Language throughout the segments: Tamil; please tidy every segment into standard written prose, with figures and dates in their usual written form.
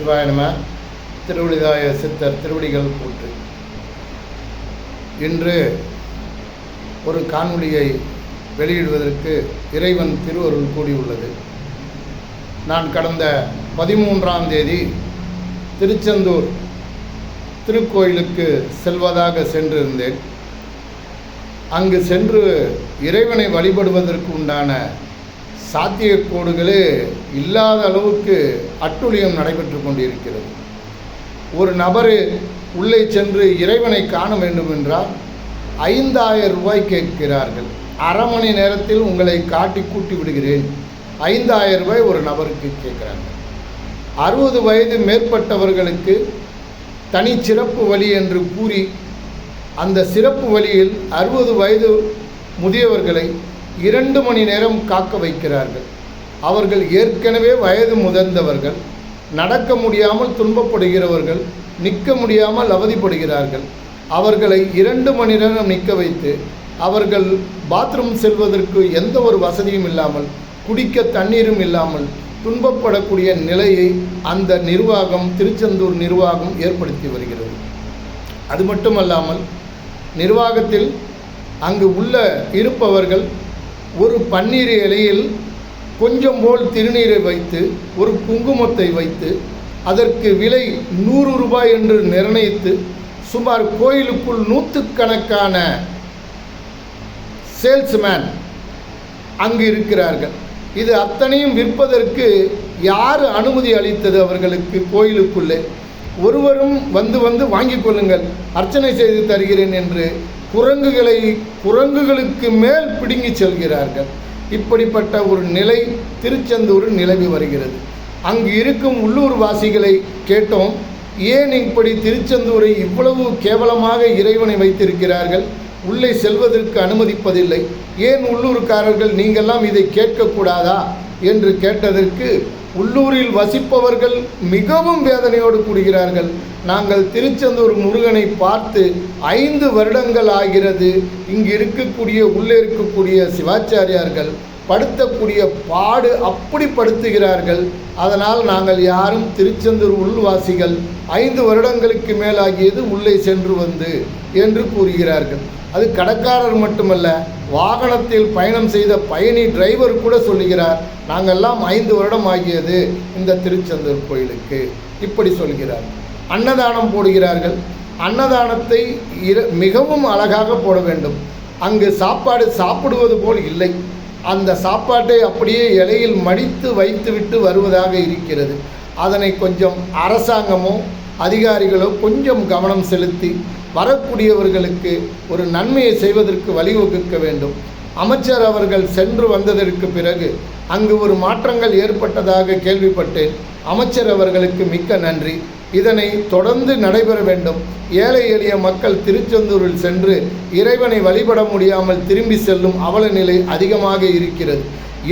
சிவாய நம. திருவடிதாய சித்தர் திருவடிகள் போற்று. இன்று ஒரு காணொளியை வெளியிடுவதற்கு இறைவன் திருவருள் கூடியுள்ளது. நான் கடந்த 13ஆம் தேதி திருச்செந்தூர் திருக்கோயிலுக்கு செல்வதாக சென்றிருந்தேன். அங்கு சென்று இறைவனை வழிபடுவதற்கு உண்டான சாத்தியக்கூறுகளே இல்லாத அளவுக்கு அட்டுழியம் நடைபெற்று கொண்டிருக்கிறது. ஒரு நபர் உள்ளே சென்று இறைவனை காண வேண்டும் என்றால் 5000 ரூபாய் கேட்கிறார்கள். அரை மணி நேரத்தில் உங்களை காட்டி கூட்டி விடுகிறேன். 5000 ரூபாய் ஒரு நபருக்கு கேட்குறாங்க. 60 வயது மேற்பட்டவர்களுக்கு தனி சிறப்பு வழி என்று கூறி அந்த சிறப்பு வழியில் 60 வயது முதியவர்களை 2 மணி நேரம் காக்க வைக்கிறார்கள். அவர்கள் ஏற்கனவே வயது முதிர்ந்தவர்கள், நடக்க முடியாமல் துன்பப்படுகிறவர்கள், நிற்க முடியாமல் அவதிப்படுகிறார்கள். அவர்களை 2 மணி நேரம் நிற்க வைத்து அவர்கள் பாத்ரூம் செல்வதற்கு எந்த ஒரு வசதியும் இல்லாமல், குடிக்க தண்ணீரும் இல்லாமல் துன்பப்படக்கூடிய நிலையை அந்த நிர்வாகம், திருச்செந்தூர் நிர்வாகம் ஏற்படுத்தி வருகிறது. அது மட்டுமல்லாமல் நிர்வாகத்தில் அங்கு உள்ள இருப்பவர்கள் ஒரு பன்னீர் இலையில் கொஞ்சம் போல் திருநீரை வைத்து ஒரு குங்குமத்தை வைத்து அதற்கு விலை 100 ரூபாய் என்று நிர்ணயித்து சுமார் கோயிலுக்குள் 100கணக்கான சேல்ஸ்மேன் அங்கு இருக்கிறார்கள். இது அத்தனையும் விற்பதற்கு யார் அனுமதி அளித்தது அவர்களுக்கு? கோயிலுக்குள்ளே ஒருவரும் வந்து வாங்கிக் கொள்ளுங்கள், அர்ச்சனை செய்து தருகிறேன் என்று குரங்குகளுக்கு மேல் பிடுங்கி செல்கிறார்கள். இப்படிப்பட்ட ஒரு நிலை திருச்செந்தூரில் நிலவி வருகிறது. அங்கு இருக்கும் உள்ளூர் வாசிகளை கேட்டோம், ஏன் இப்படி திருச்செந்தூரை இவ்வளவு கேவலமாக இறைவனை வைத்திருக்கிறார்கள், உள்ளே செல்வதற்கு அனுமதிப்பதில்லை, ஏன் உள்ளூர்காரர்கள் நீங்கள்லாம் இதை கேட்கக்கூடாதா என்று கேட்டதற்கு உள்ளூரில் வசிப்பவர்கள் மிகவும் வேதனையோடு கூறுகிறார்கள். நாங்கள் திருச்செந்தூர் முருகனை பார்த்து 5 வருடங்கள் ஆகிறது. இங்கு இருக்கக்கூடிய உள்ளே இருக்கக்கூடிய சிவாச்சாரியார்கள் படுத்தக்கூடிய பாடு அப்படி படுத்துகிறார்கள். அதனால் நாங்கள் யாரும் திருச்செந்தூர் உள்வாசிகள் 5 வருடங்களுக்கு மேலாகியது உள்ளே சென்று வந்து என்று கூறுகிறார்கள். அது கடைக்காரர் மட்டுமல்ல, வாகனத்தில் பயணம் செய்த பயணி டிரைவர் கூட சொல்லுகிறார், நாங்கள்லாம் 5 வருடம் ஆகியது இந்த திருச்செந்தூர் கோயிலுக்கு, இப்படி சொல்கிறார். அன்னதானம் போடுகிறார்கள். அன்னதானத்தை மிகவும் அழகாக போட வேண்டும். அங்கு சாப்பாடு சாப்பிடுவது போல் இல்லை. அந்த சாப்பாட்டை அப்படியே இலையில் மடித்து வைத்துவிட்டு வருவதாக இருக்கிறது. அதனை கொஞ்சம் அரசாங்கமோ அதிகாரிகளோ கொஞ்சம் கவனம் செலுத்தி வரக்கூடியவர்களுக்கு ஒரு நன்மையை செய்வதற்கு வழிவகுக்க வேண்டும். அமைச்சர் அவர்கள் சென்று வந்ததற்கு பிறகு அங்கு ஒரு மாற்றங்கள் ஏற்பட்டதாக கேள்விப்பட்டேன். அமைச்சர் அவர்களுக்கு மிக்க நன்றி. இதனை தொடர்ந்து நடைபெற வேண்டும். ஏழை எளிய மக்கள் திருச்செந்தூரில் சென்று இறைவனை வழிபட முடியாமல் திரும்பி செல்லும் அவல நிலை அதிகமாக இருக்கிறது.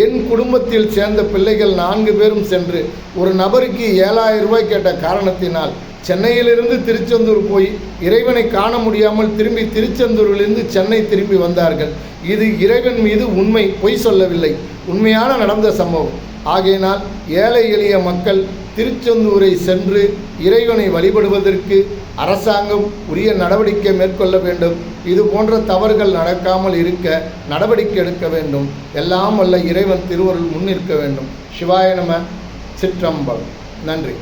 என் குடும்பத்தில் சேர்ந்த பிள்ளைகள் 4 பேரும் சென்று ஒரு நபருக்கு 7000 ரூபாய் கேட்ட காரணத்தினால் சென்னையிலிருந்து திருச்செந்தூர் போய் இறைவனை காண முடியாமல் திரும்பி திருச்செந்தூரிலிருந்து சென்னை திரும்பி வந்தார்கள். இது இறைவன் மீது உண்மை, பொய் சொல்லவில்லை, உண்மையான நடந்த சம்பவம். ஆகையினால் ஏழை எளிய மக்கள் திருச்செந்தூரை சென்று இறைவனை வழிபடுவதற்கு அரசாங்கம் உரிய நடவடிக்கை மேற்கொள்ள வேண்டும். இது போன்ற தவறுகள் நடக்காமல் இருக்க நடவடிக்கை எடுக்க வேண்டும். எல்லாம் வல்ல இறைவன் திருவருள் முன்னிற்க வேண்டும். சிவாய நம. சிற்றம்பலம். நன்றி.